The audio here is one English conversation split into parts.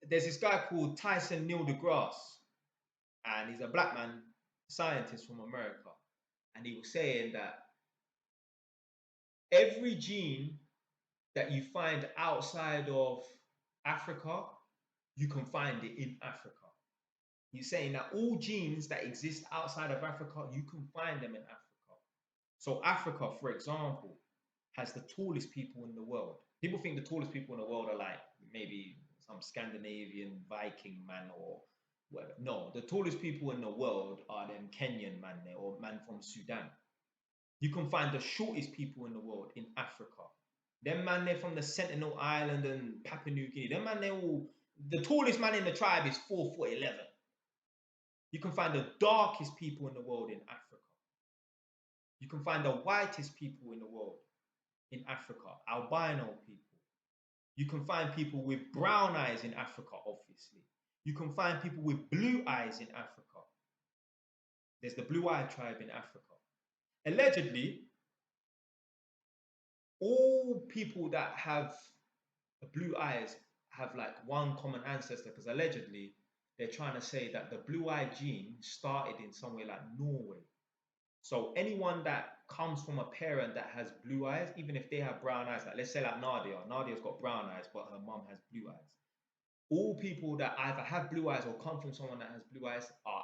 there's this guy called Tyson Neil deGrasse, and he's a black man scientist from America, and he was saying that every gene that you find outside of Africa, you can find it in Africa. He's saying that all genes that exist outside of Africa, you can find them in Africa. So Africa, for example, has the tallest people in the world. People think the tallest people in the world are like maybe some Scandinavian Viking man or whatever. No, the tallest people in the world are them Kenyan man there or man from Sudan. You can find the shortest people in the world in Africa. Them man there from the Sentinel Island and Papua New Guinea. Them man they all the tallest man in the tribe is 4'11". You can find the darkest people in the world in Africa. You can find the whitest people in the world in Africa, albino people. You can find people with brown eyes in Africa, obviously. You can find people with blue eyes in Africa. There's the Blue Eye tribe in Africa. Allegedly, all people that have blue eyes have like one common ancestor because allegedly they're trying to say that the blue eye gene started in somewhere like Norway. So anyone that comes from a parent that has blue eyes, even if they have brown eyes, like let's say like Nadia, Nadia's got brown eyes, but her mom has blue eyes. All people that either have blue eyes or come from someone that has blue eyes are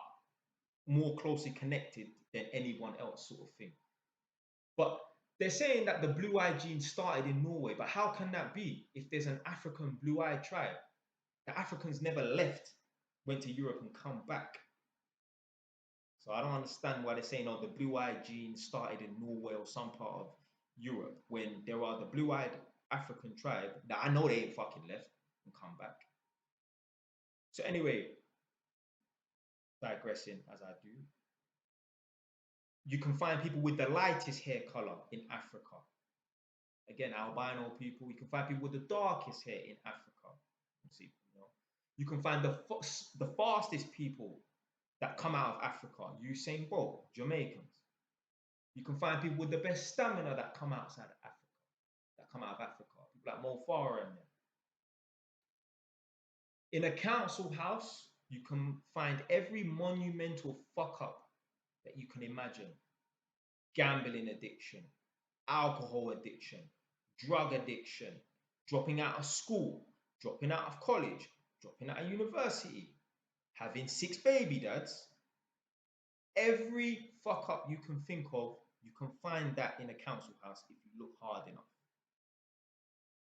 more closely connected than anyone else, sort of thing. But they're saying that the blue eye gene started in Norway, but how can that be if there's an African blue eye tribe? The Africans never left, went to Europe and come back. So I don't understand why they're saying, oh, the blue-eyed gene started in Norway or some part of Europe when there are the blue-eyed African tribe that I know they ain't fucking left and come back. So anyway, digressing as I do, you can find people with the lightest hair color in Africa. Again, albino people. You can find people with the darkest hair in Africa. See, you can find the fastest people that come out of Africa. Usain Bolt, Jamaicans. You can find people with the best stamina that come outside of Africa, that come out of Africa. People like Mo Farah and them. In a council house, you can find every monumental fuck up that you can imagine. Gambling addiction, alcohol addiction, drug addiction, dropping out of school, dropping out of college, dropping out of university, having 6 baby dads. Every fuck up you can think of, you can find that in a council house if you look hard enough.